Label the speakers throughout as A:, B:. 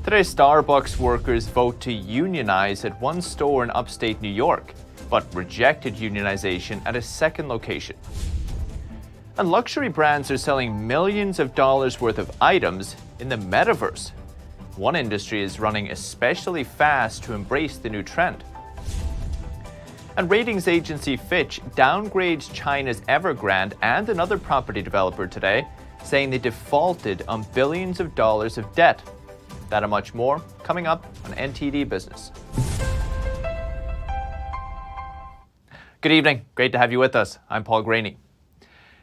A: Today, Starbucks workers vote to unionize at one store in upstate New York, but rejected unionization at a second location. And luxury brands are selling millions of dollars worth of items in the Metaverse. One industry is running especially fast to embrace the new trend. And ratings agency Fitch downgrades China's Evergrande and another property developer today, saying they defaulted on billions of dollars of debt. That and much more coming up on NTD Business. Good evening. Great to have you with us. I'm Paul Graney.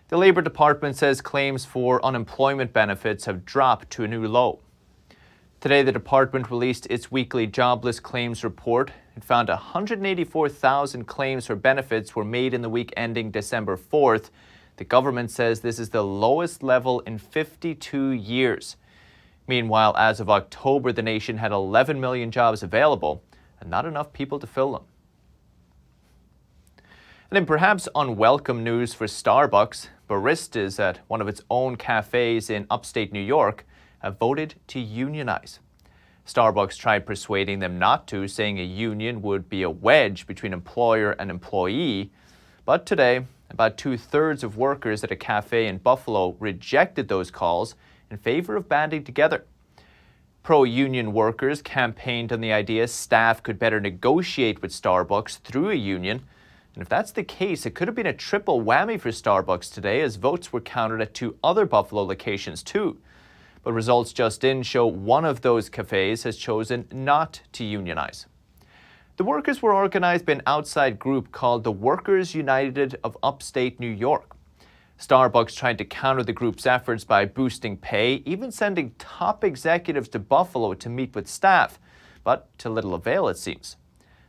A: The Labour Department says claims for unemployment benefits have dropped to a new low. Today, the department released its weekly Jobless Claims report. It found 184,000 claims for benefits were made in the week ending December 4th. The government says this is the lowest level in 52 years. Meanwhile, as of October, the nation had 11 million jobs available and not enough people to fill them. And in perhaps unwelcome news for Starbucks, baristas at one of its own cafes in upstate New York have voted to unionize. Starbucks tried persuading them not to, saying a union would be a wedge between employer and employee. But today, about 2/3 of workers at a cafe in Buffalo rejected those calls in favor of banding together. Pro-union workers campaigned on the idea staff could better negotiate with Starbucks through a union. And if that's the case, it could have been a triple whammy for Starbucks today, as votes were counted at 2 other Buffalo locations too. But results just in show one of those cafes has chosen not to unionize. The workers were organized by an outside group called the Workers United of Upstate New York. Starbucks tried to counter the group's efforts by boosting pay, even sending top executives to Buffalo to meet with staff, but to little avail, it seems.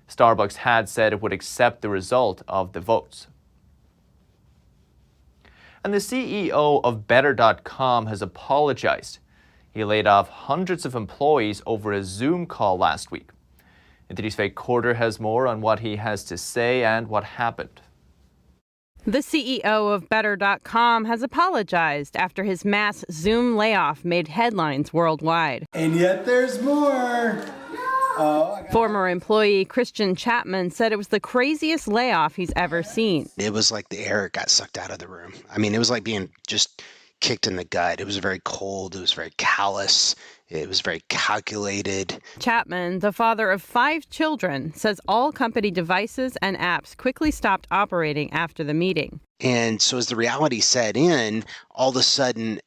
A: Starbucks had said it would accept the result of the votes. And the CEO of Better.com has apologized. He laid off hundreds of employees over a Zoom call last week. NTD's Faye Quarter has more on what he has to say and what happened.
B: The CEO of Better.com has apologized after his mass Zoom layoff made headlines worldwide.
C: And yet there's more.
B: Former employee Christian Chapman said it was the craziest layoff he's ever seen.
D: It was like the air got sucked out of the room. I mean, it was like being just kicked in the gut. It was very cold. It was very callous. It was very calculated.
B: Chapman, the father of 5 children, says all company devices and apps quickly stopped operating after the meeting.
D: And so as the reality set in, all of a sudden,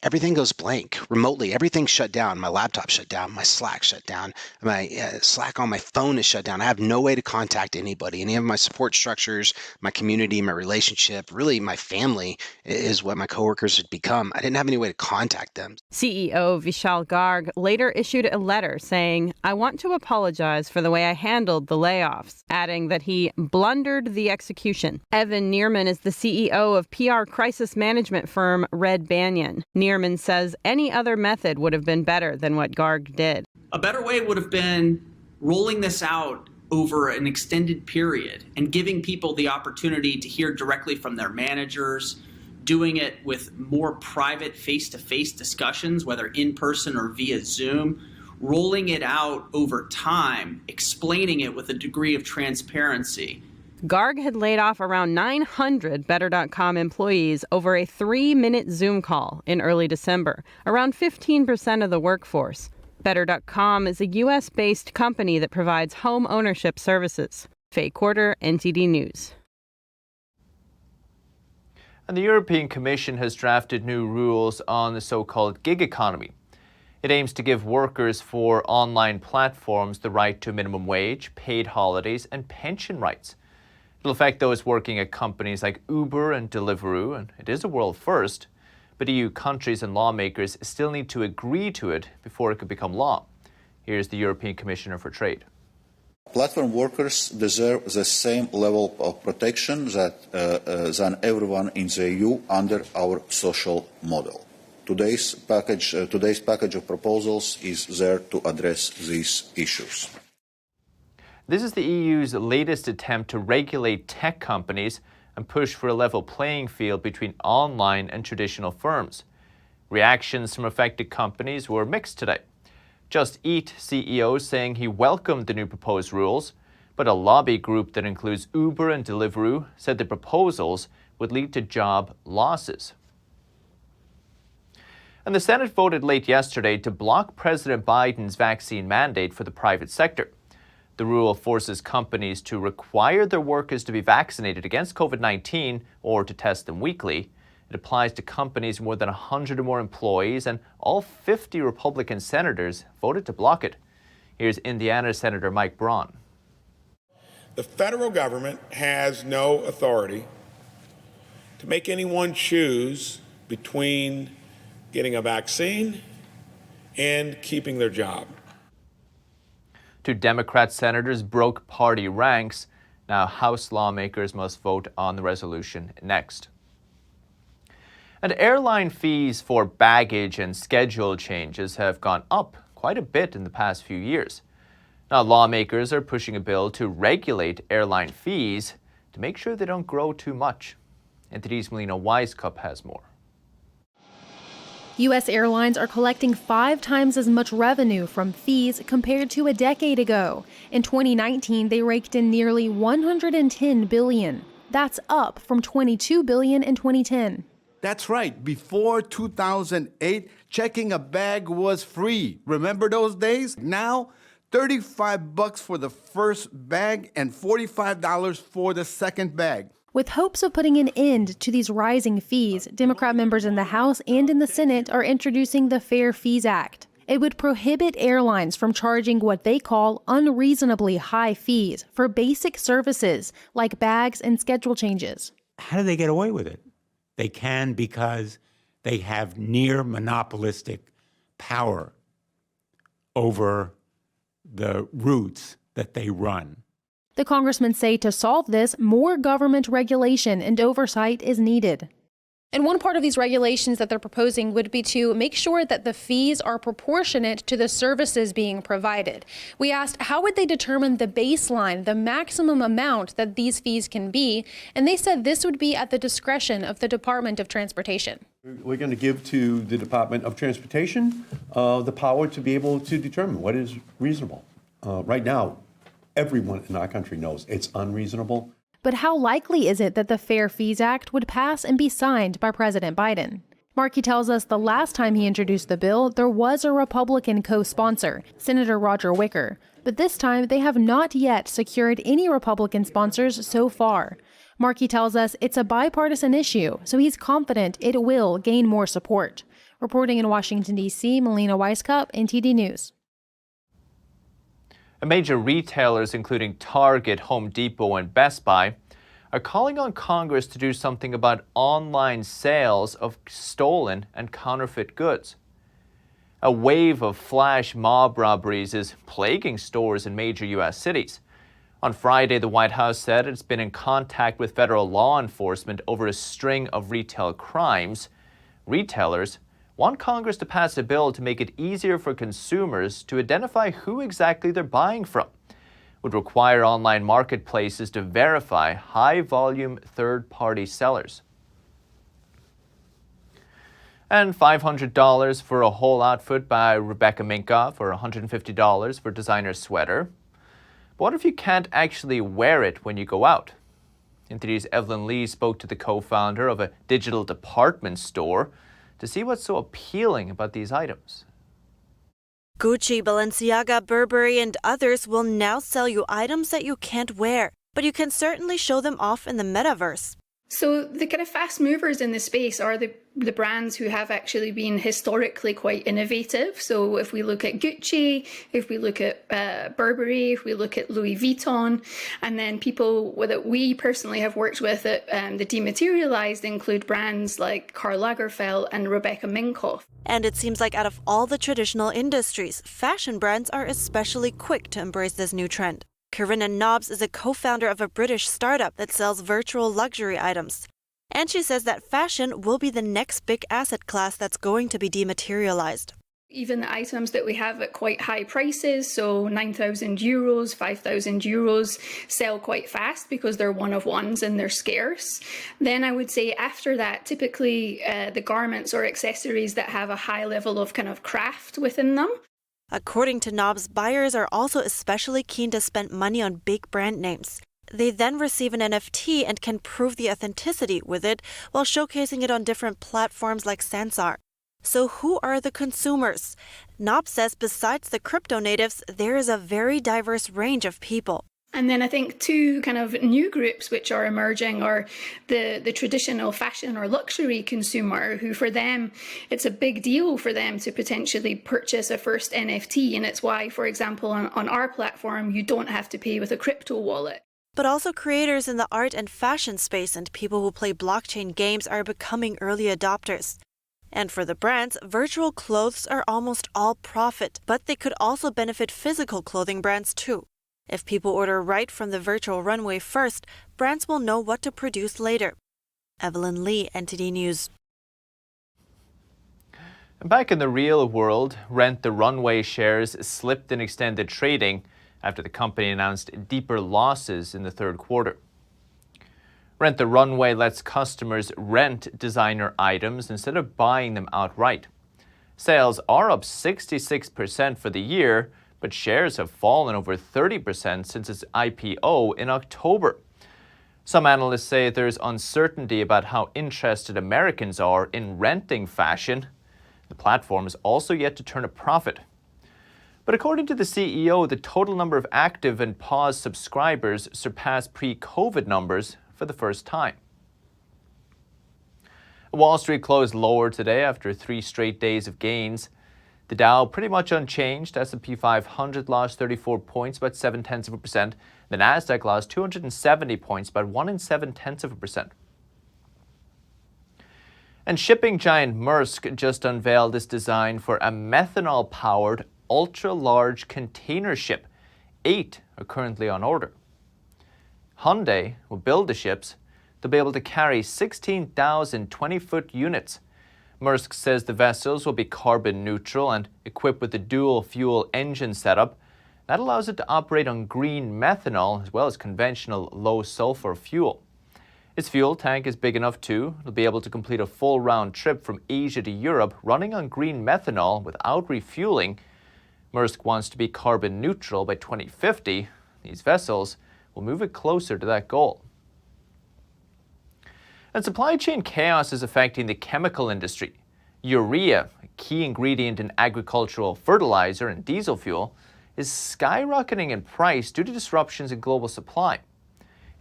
D: everything goes blank remotely. Everything shut down. My laptop shut down. My Slack shut down. My Slack on my phone is shut down. I have no way to contact anybody. Any of my support structures, my community, my relationship, really my family is what my coworkers had become. I didn't have any way to contact them.
B: CEO Vishal Garg later issued a letter saying, "I want to apologize for the way I handled the layoffs," adding that he blundered the execution. Evan Neerman is the CEO of PR crisis management firm Red Banyan. Neerman says any other method would have been better than what Garg did.
E: A better way would have been rolling this out over an extended period and giving people the opportunity to hear directly from their managers, doing it with more private face-to-face discussions, whether in person or via Zoom, rolling it out over time, explaining it with a degree of transparency.
B: Garg had laid off around 900 Better.com employees over a 3-minute Zoom call in early December, around 15% of the workforce. Better.com is a U.S.-based company that provides home ownership services. Faye Quarter, NTD News.
A: And the European Commission has drafted new rules on the so-called gig economy. It aims to give workers for online platforms the right to minimum wage, paid holidays, and pension rights. It'll affect those working at companies like Uber and Deliveroo, and it is a world first, but EU countries and lawmakers still need to agree to it before it could become law. Here's the European Commissioner for Trade.
F: Platform workers deserve the same level of protection than everyone in the EU under our social model. Today's package of proposals is there to address these issues.
A: This is the EU's latest attempt to regulate tech companies and push for a level playing field between online and traditional firms. Reactions from affected companies were mixed today. Just Eat CEO saying he welcomed the new proposed rules, but a lobby group that includes Uber and Deliveroo said the proposals would lead to job losses. And the Senate voted late yesterday to block President Biden's vaccine mandate for the private sector. The rule forces companies to require their workers to be vaccinated against COVID-19 or to test them weekly. It applies to companies with more than 100 or more employees, and all 50 Republican senators voted to block it. Here's Indiana Senator Mike Braun.
G: The federal government has no authority to make anyone choose between getting a vaccine and keeping their job.
A: Two Democrat senators broke party ranks. Now House lawmakers must vote on the resolution next. And airline fees for baggage and schedule changes have gone up quite a bit in the past few years. Now lawmakers are pushing a bill to regulate airline fees to make sure they don't grow too much. NTD's Melina Wisecup has more.
H: U.S. airlines are collecting 5 times as much revenue from fees compared to a decade ago. In 2019, they raked in nearly $110 billion. That's up from $22 billion in 2010.
C: That's right. Before 2008, checking a bag was free. Remember those days? Now, $35 for the first bag and $45 for the second bag.
H: With hopes of putting an end to these rising fees, Democrat members in the House and in the Senate are introducing the Fair Fees Act. It would prohibit airlines from charging what they call unreasonably high fees for basic services like bags and schedule changes.
I: How do they get away with it? They can because they have near monopolistic power over the routes that they run.
H: The congressmen say to solve this, more government regulation and oversight is needed. And one part of these regulations that they're proposing would be to make sure that the fees are proportionate to the services being provided. We asked, how would they determine the baseline, the maximum amount that these fees can be? And they said this would be at the discretion of the Department of Transportation.
J: We're going to give to the Department of Transportation the power to be able to determine what is reasonable. Right now, everyone in our country knows it's unreasonable.
H: But how likely is it that the Fair Fees Act would pass and be signed by President Biden? Markey tells us the last time he introduced the bill, there was a Republican co-sponsor, Senator Roger Wicker. But this time, they have not yet secured any Republican sponsors so far. Markey tells us it's a bipartisan issue, so he's confident it will gain more support. Reporting in Washington, D.C., Melina Wisecup, NTD News.
A: Major retailers, including Target, Home Depot, and Best Buy, are calling on Congress to do something about online sales of stolen and counterfeit goods. A wave of flash mob robberies is plaguing stores in major U.S. cities. On Friday, the White House said it's been in contact with federal law enforcement over a string of retail crimes. Retailers want Congress to pass a bill to make it easier for consumers to identify who exactly they're buying from. It would require online marketplaces to verify high-volume third-party sellers. And $500 for a whole outfit by Rebecca Minkoff, or $150 for designer sweater. But what if you can't actually wear it when you go out? NTD's Evelyn Lee spoke to the co-founder of a digital department store to see what's so appealing about these items.
K: Gucci, Balenciaga, Burberry, and others will now sell you items that you can't wear, but you can certainly show them off in the Metaverse.
L: So the kind of fast movers in the space are the brands who have actually been historically quite innovative. So if we look at Gucci, if we look at Burberry, if we look at Louis Vuitton, and then people that we personally have worked with at the Dematerialized include brands like Karl Lagerfeld and Rebecca Minkoff.
K: And it seems like out of all the traditional industries, fashion brands are especially quick to embrace this new trend. Corinna Nobbs is a co-founder of a British startup that sells virtual luxury items. And she says that fashion will be the next big asset class that's going to be dematerialized.
L: Even the items that we have at quite high prices, so 9,000 euros, 5,000 euros, sell quite fast because they're one of ones and they're scarce. Then I would say after that, typically the garments or accessories that have a high level of kind of craft within them.
K: According to Knobs, buyers are also especially keen to spend money on big brand names. They then receive an NFT and can prove the authenticity with it while showcasing it on different platforms like Sansar. So who are the consumers? Knobs says besides the crypto natives, there is a very diverse range of people.
L: And then I think two kind of new groups which are emerging are the traditional fashion or luxury consumer, who for them, it's a big deal for them to potentially purchase a first NFT. And it's why, for example, on our platform, you don't have to pay with a crypto wallet.
K: But also creators in the art and fashion space and people who play blockchain games are becoming early adopters. And for the brands, virtual clothes are almost all profit, but they could also benefit physical clothing brands too. If people order right from the virtual runway first, brands will know what to produce later. Evelyn Lee, NTD News.
A: Back in the real world, Rent the Runway shares slipped in extended trading after the company announced deeper losses in the third quarter. Rent the Runway lets customers rent designer items instead of buying them outright. Sales are up 66% for the year, but shares have fallen over 30% since its IPO in October. Some analysts say there's uncertainty about how interested Americans are in renting fashion. The platform is also yet to turn a profit. But according to the CEO, the total number of active and paused subscribers surpassed pre-COVID numbers for the first time. Wall Street closed lower today after 3 straight days of gains. The Dow pretty much unchanged. S&P 500 lost 34 points, about 0.7%. The Nasdaq lost 270 points, about 1.7%. And shipping giant Maersk just unveiled its design for a methanol-powered ultra-large container ship. 8 are currently on order. Hyundai will build the ships. They'll be able to carry 16,000 20-foot units. Maersk says the vessels will be carbon neutral and equipped with a dual fuel engine setup. That allows it to operate on green methanol as well as conventional low sulfur fuel. Its fuel tank is big enough too. It'll be able to complete a full round trip from Asia to Europe running on green methanol without refueling. Maersk wants to be carbon neutral by 2050. These vessels will move it closer to that goal. And supply chain chaos is affecting the chemical industry. Urea, a key ingredient in agricultural fertilizer and diesel fuel, is skyrocketing in price due to disruptions in global supply.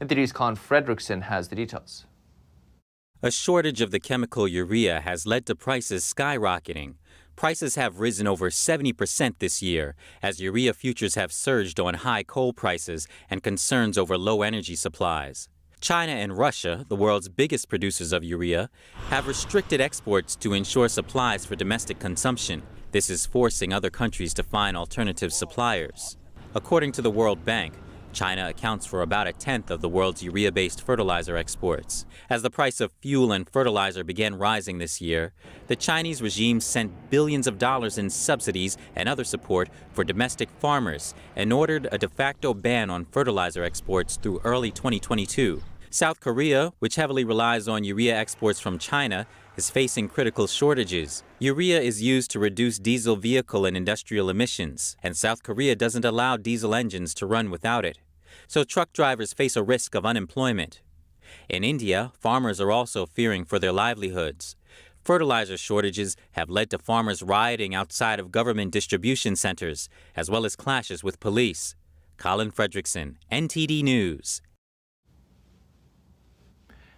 A: NTD's Colin Fredrickson has the details.
M: A shortage of the chemical urea has led to prices skyrocketing. Prices have risen over 70% this year as urea futures have surged on high coal prices and concerns over low energy supplies. China and Russia, the world's biggest producers of urea, have restricted exports to ensure supplies for domestic consumption. This is forcing other countries to find alternative suppliers. According to the World Bank, China accounts for about 1/10 of the world's urea-based fertilizer exports. As the price of fuel and fertilizer began rising this year, the Chinese regime sent billions of dollars in subsidies and other support for domestic farmers and ordered a de facto ban on fertilizer exports through early 2022. South Korea, which heavily relies on urea exports from China, is facing critical shortages. Urea is used to reduce diesel vehicle and industrial emissions, and South Korea doesn't allow diesel engines to run without it. So truck drivers face a risk of unemployment. In India, farmers are also fearing for their livelihoods. Fertilizer shortages have led to farmers rioting outside of government distribution centers, as well as clashes with police. Colin Fredrickson, NTD News.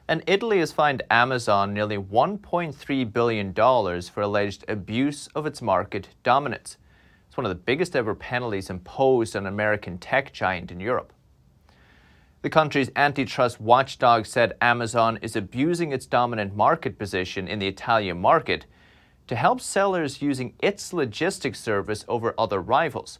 A: And Italy has fined Amazon nearly $1.3 billion for alleged abuse of its market dominance. It's one of the biggest ever penalties imposed on an American tech giant in Europe. The country's antitrust watchdog said Amazon is abusing its dominant market position in the Italian market to help sellers using its logistics service over other rivals.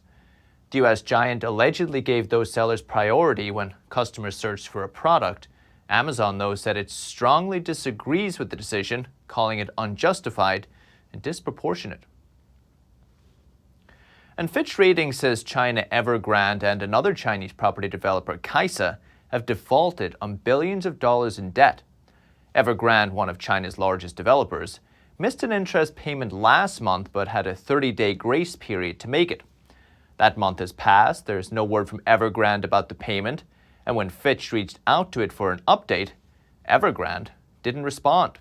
A: The U.S. giant allegedly gave those sellers priority when customers searched for a product. Amazon, though, said it strongly disagrees with the decision, calling it unjustified and disproportionate. And Fitch Ratings says China Evergrande and another Chinese property developer, Kaisa, have defaulted on billions of dollars in debt. Evergrande, one of China's largest developers, missed an interest payment last month but had a 30-day grace period to make it. That month has passed, there's no word from Evergrande about the payment, and when Fitch reached out to it for an update, Evergrande didn't respond.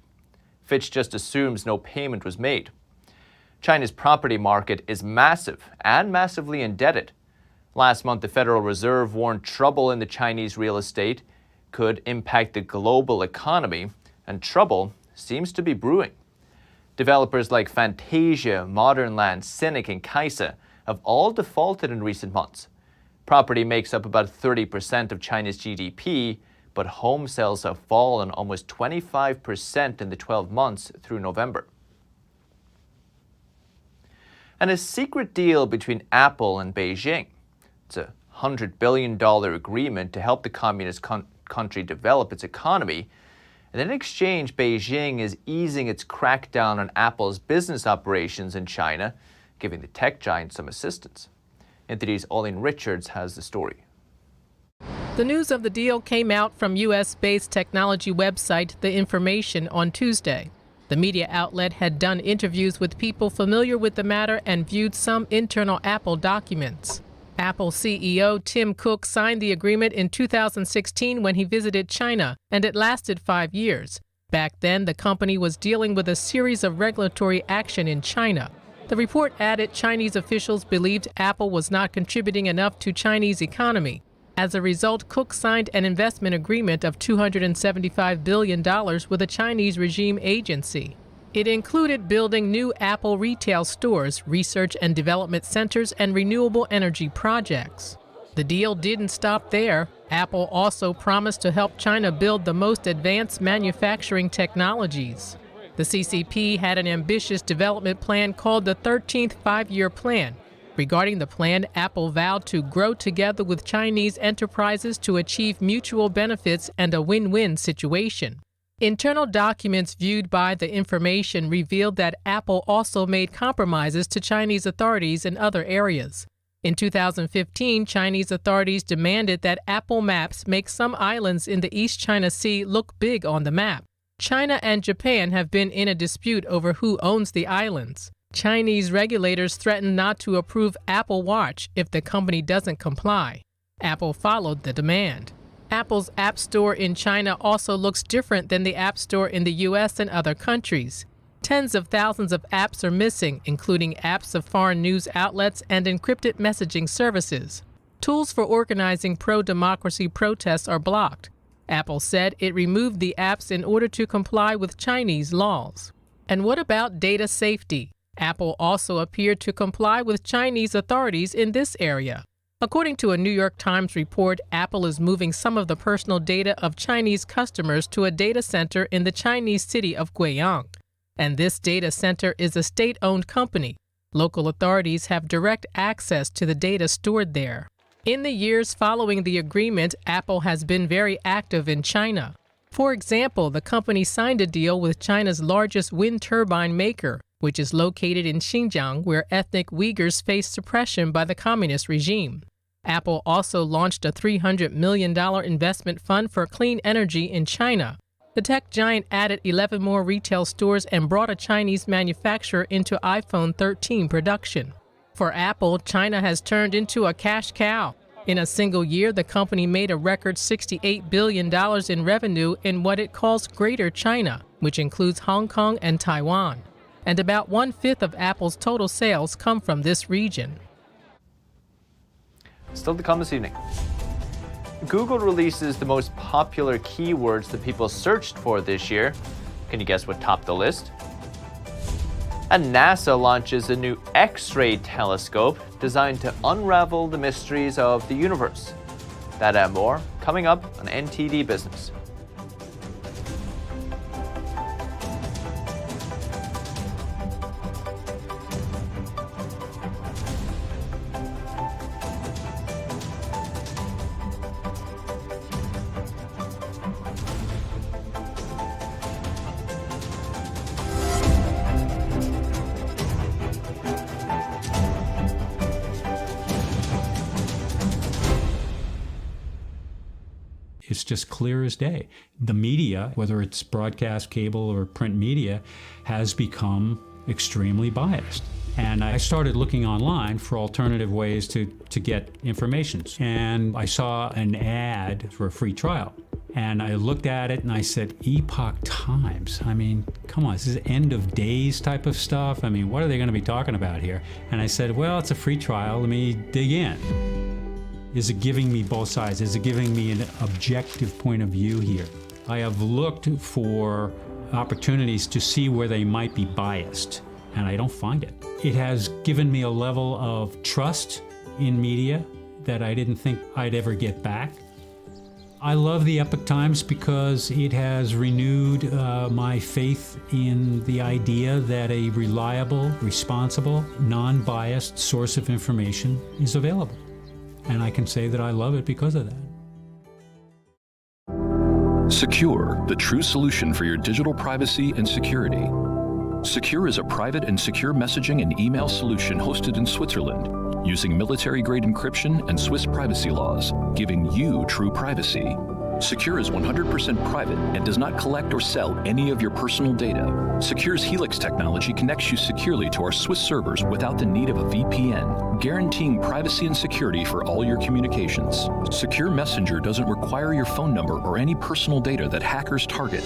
A: Fitch just assumes no payment was made. China's property market is massive and massively indebted. Last month, the Federal Reserve warned trouble in the Chinese real estate could impact the global economy, and trouble seems to be brewing. Developers like Fantasia, Modernland, Cynic, and Kaisa have all defaulted in recent months. Property makes up about 30% of China's GDP, but home sales have fallen almost 25% in the 12 months through November. And a secret deal between Apple and Beijing. It's a $100 billion agreement to help the communist country develop its economy. And in exchange, Beijing is easing its crackdown on Apple's business operations in China, giving the tech giant some assistance. NTD's Olin Richards has the story.
N: The news of the deal came out from U.S.-based technology website The Information on Tuesday. The media outlet had done interviews with people familiar with the matter and viewed some internal Apple documents. Apple CEO Tim Cook signed the agreement in 2016 when he visited China, and it lasted 5 years. Back then, the company was dealing with a series of regulatory action in China. The report added Chinese officials believed Apple was not contributing enough to Chinese economy. As a result, Cook signed an investment agreement of $275 billion with a Chinese regime agency. It included building new Apple retail stores, research and development centers, and renewable energy projects. The deal didn't stop there. Apple also promised to help China build the most advanced manufacturing technologies. The CCP had an ambitious development plan called the 13th Five-Year Plan. Regarding the plan, Apple vowed to grow together with Chinese enterprises to achieve mutual benefits and a win-win situation. Internal documents viewed by The Information revealed that Apple also made compromises to Chinese authorities in other areas. In 2015, Chinese authorities demanded that Apple Maps make some islands in the East China Sea look big on the map. China and Japan have been in a dispute over who owns the islands. Chinese regulators threatened not to approve Apple Watch if the company doesn't comply. Apple followed the demand. Apple's App Store in China also looks different than the App Store in the U.S. and other countries. Tens of thousands of apps are missing, including apps of foreign news outlets and encrypted messaging services. Tools for organizing pro-democracy protests are blocked. Apple said it removed the apps in order to comply with Chinese laws. And what about data safety? Apple also appeared to comply with Chinese authorities in this area. According to a New York Times report, Apple is moving some of the personal data of Chinese customers to a data center in the Chinese city of Guiyang. And this data center is a state-owned company. Local authorities have direct access to the data stored there. In the years following the agreement, Apple has been very active in China. For example, the company signed a deal with China's largest wind turbine maker, which is located in Xinjiang, where ethnic Uyghurs face suppression by the communist regime. Apple also launched a $300 million investment fund for clean energy in China. The tech giant added 11 more retail stores and brought a Chinese manufacturer into iPhone 13 production. For Apple, China has turned into a cash cow. In a single year, the company made a record $68 billion in revenue in what it calls Greater China, which includes Hong Kong and Taiwan. And about 1/5 of Apple's total sales come from this region.
A: Still to come this evening. Google releases the most popular keywords that people searched for this year. Can you guess what topped the list? And NASA launches a new X-ray telescope designed to unravel the mysteries of the universe. That and more coming up on NTD Business.
O: It's just clear as day. The media, whether it's broadcast, cable, or print media, has become extremely biased. And I started looking online for alternative ways to get information. And I saw an ad for a free trial. And I looked at it and I said, Epoch Times. I mean, come on, this is end of days type of stuff. I mean, what are they going to be talking about here? And I said, well, it's a free trial. Let me dig in. Is it giving me both sides? Is it giving me an objective point of view here? I have looked for opportunities to see where they might be biased, and I don't find it. It has given me a level of trust in media that I didn't think I'd ever get back. I love the Epoch Times because it has renewed my faith in the idea that a reliable, responsible, non-biased source of information is available. And I can say that I love it because of that.
P: Secure, the true solution for your digital privacy and security. Secure is a private and secure messaging and email solution hosted in Switzerland, using military-grade encryption and Swiss privacy laws, giving you true privacy. Secure is 100% private and does not collect or sell any of your personal data. Secure's Helix technology connects you securely to our Swiss servers without the need of a VPN, guaranteeing privacy and security for all your communications. Secure Messenger doesn't require your phone number or any personal data that hackers target.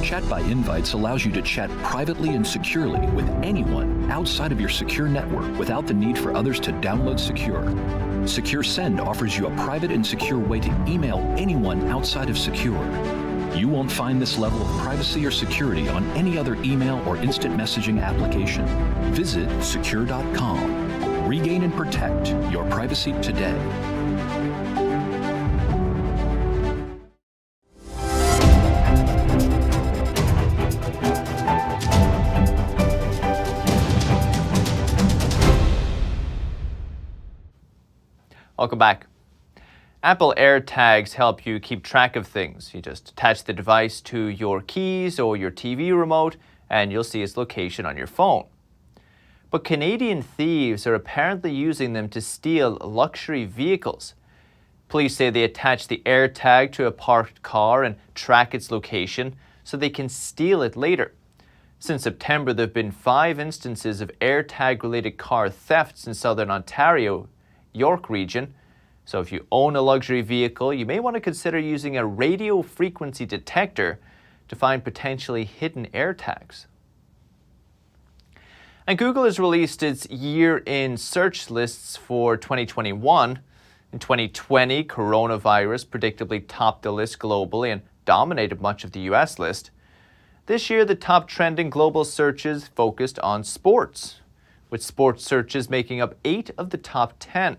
P: Chat by Invites allows you to chat privately and securely with anyone outside of your secure network without the need for others to download Secure. Secure Send offers you a private and secure way to email anyone outside of Secure. You won't find this level of privacy or security on any other email or instant messaging application. Visit secure.com. Regain and protect your privacy today.
A: Welcome back. Apple Airtags help you keep track of things. You just attach the device to your keys or your TV remote, and you'll see its location on your phone. But Canadian thieves are apparently using them to steal luxury vehicles. Police say they attach the AirTag to a parked car and track its location so they can steal it later. Since September, there have been 5 instances of AirTag-related car thefts in southern Ontario, York region. So if you own a luxury vehicle, you may want to consider using a radio frequency detector to find potentially hidden AirTags. And Google has released its year-in search lists for 2021. In 2020, coronavirus predictably topped the list globally and dominated much of the US list. This year, the top trending global searches focused on sports, with sports searches making up 8 of the top 10.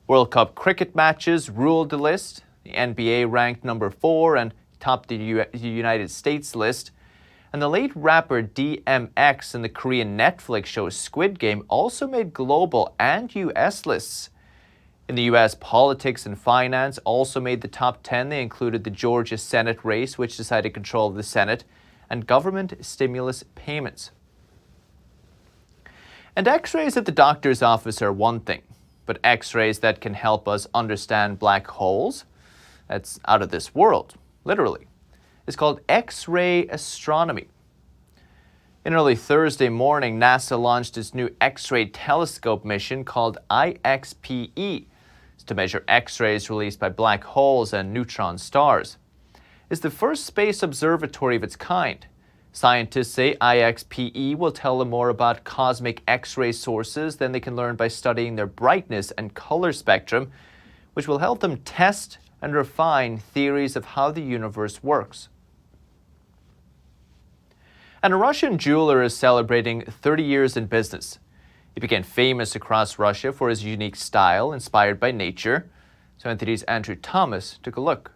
A: World Cup cricket matches ruled the list. The NBA ranked number 4 and topped the United States list. And the late rapper DMX and the Korean Netflix show Squid Game also made global and US lists. In the US, politics and finance also made the top 10. They included the Georgia Senate race, which decided control of the Senate, and government stimulus payments. And x-rays at the doctor's office are one thing, but x-rays that can help us understand black holes, that's out of this world, literally. It's called X-ray astronomy. In early Thursday morning, NASA launched its new X-ray telescope mission called IXPE. It's to measure X-rays released by black holes and neutron stars. It's the first space observatory of its kind. Scientists say IXPE will tell them more about cosmic X-ray sources than they can learn by studying their brightness and color spectrum, which will help them test and refine theories of how the universe works. And a Russian jeweler is celebrating 30 years in business. He became famous across Russia for his unique style, inspired by nature. So NTD's Andrew Thomas took a look.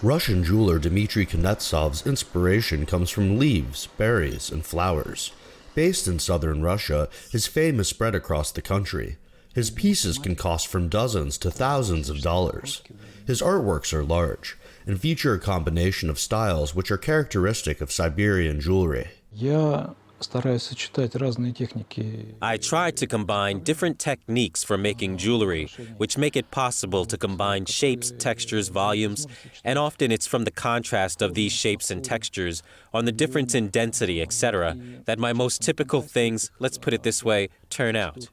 Q: Russian jeweler Dmitry Kuznetsov's inspiration comes from leaves, berries, and flowers. Based in southern Russia, his fame is spread across the country. His pieces can cost from dozens to thousands of dollars. His artworks are large and feature a combination of styles which are characteristic of Siberian jewelry.
R: I try to combine different techniques for making jewelry, which make it possible to combine shapes, textures, volumes, and often it's from the contrast of these shapes and textures, on the difference in density, etc., that my most typical things, let's put it this way, turn out.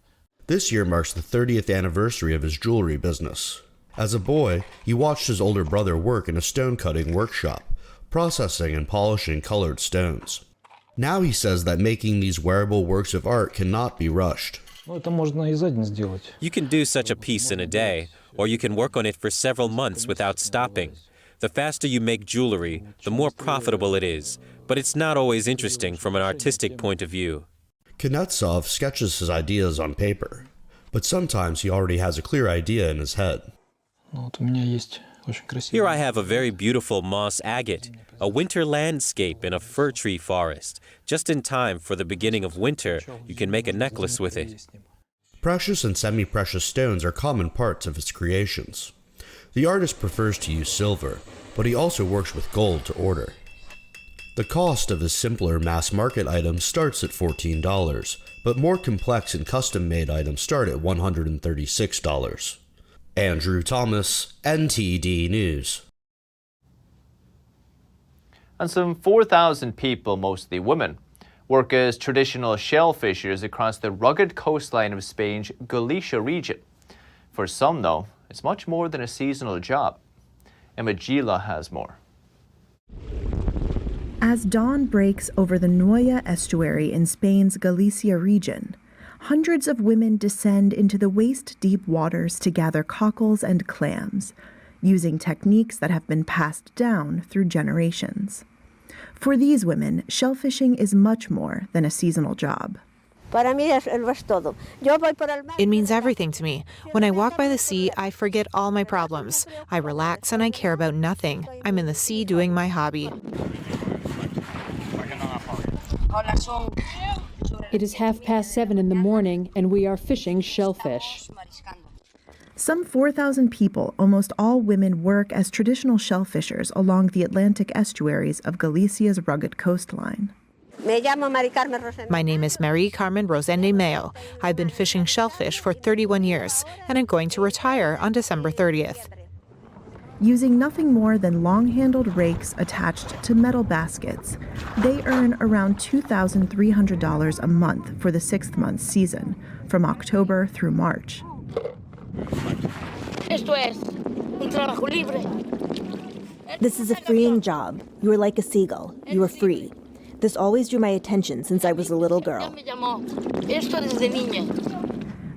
Q: This year marks the 30th anniversary of his jewelry business. As a boy, he watched his older brother work in a stone-cutting workshop, processing and polishing colored stones. Now he says that making these wearable works of art cannot be rushed.
R: You can do such a piece in a day, or you can work on it for several months without stopping. The faster you make jewelry, the more profitable it is, but it's not always interesting from an artistic point of view.
Q: Kuznetsov sketches his ideas on paper, but sometimes he already has a clear idea in his head.
R: Here I have a very beautiful moss agate, a winter landscape in a fir tree forest. Just in time for the beginning of winter, you can make a necklace with it.
Q: Precious and semi-precious stones are common parts of his creations. The artist prefers to use silver, but he also works with gold to order. The cost of his simpler mass-market items starts at $14, but more complex and custom-made items start at $136. Andrew Thomas, NTD News.
A: And some 4,000 people, mostly women, work as traditional shellfishers across the rugged coastline of Spain's Galicia region. For some, though, it's much more than a seasonal job. Emma Gila has more.
S: As dawn breaks over the Noya estuary in Spain's Galicia region, hundreds of women descend into the waist-deep waters to gather cockles and clams, using techniques that have been passed down through generations. For these women, shellfishing is much more than a seasonal job.
T: It means everything to me. When I walk by the sea, I forget all my problems. I relax and I care about nothing. I'm in the sea doing my hobby.
U: It is 7:30 in the morning, and we are fishing shellfish.
S: Some 4,000 people, almost all women, work as traditional shellfishers along the Atlantic estuaries of Galicia's rugged coastline.
T: My name is Marie Carmen Rosende Mayo. I've been fishing shellfish for 31 years, and I'm going to retire on December 30th.
S: Using nothing more than long-handled rakes attached to metal baskets, they earn around $2,300 a month for the 6-month season, from October through March.
V: This is a freeing job. You are like a seagull. You are free. This always drew my attention since I was a little girl.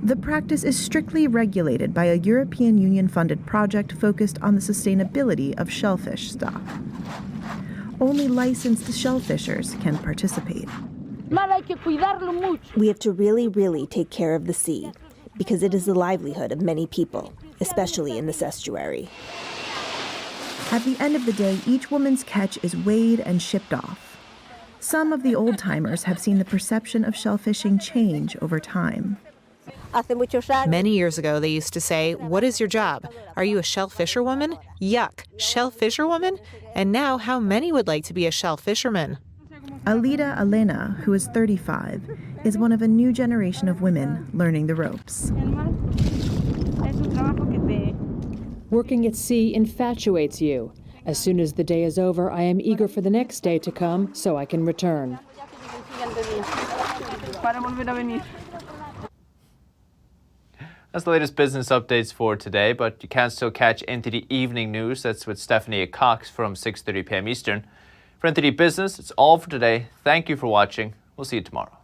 S: The practice is strictly regulated by a European Union-funded project focused on the sustainability of shellfish stock. Only licensed shellfishers can participate.
V: We have to really take care of the sea, because it is the livelihood of many people, especially in this estuary.
S: At the end of the day, each woman's catch is weighed and shipped off. Some of the old-timers have seen the perception of shellfishing change over time.
T: Many years ago, they used to say, "What is your job? Are you a shellfisherwoman? Yuck, shellfisherwoman?" And now, how many would like to be a shellfisherman?
S: Alida Elena, who is 35, is one of a new generation of women learning the ropes.
U: Working at sea infatuates you. As soon as the day is over, I am eager for the next day to come so I can return.
A: That's the latest business updates for today, but you can still catch NTD Evening News. That's with Stephanie Cox from 6:30 p.m. Eastern. For NTD Business, it's all for today. Thank you for watching. We'll see you tomorrow.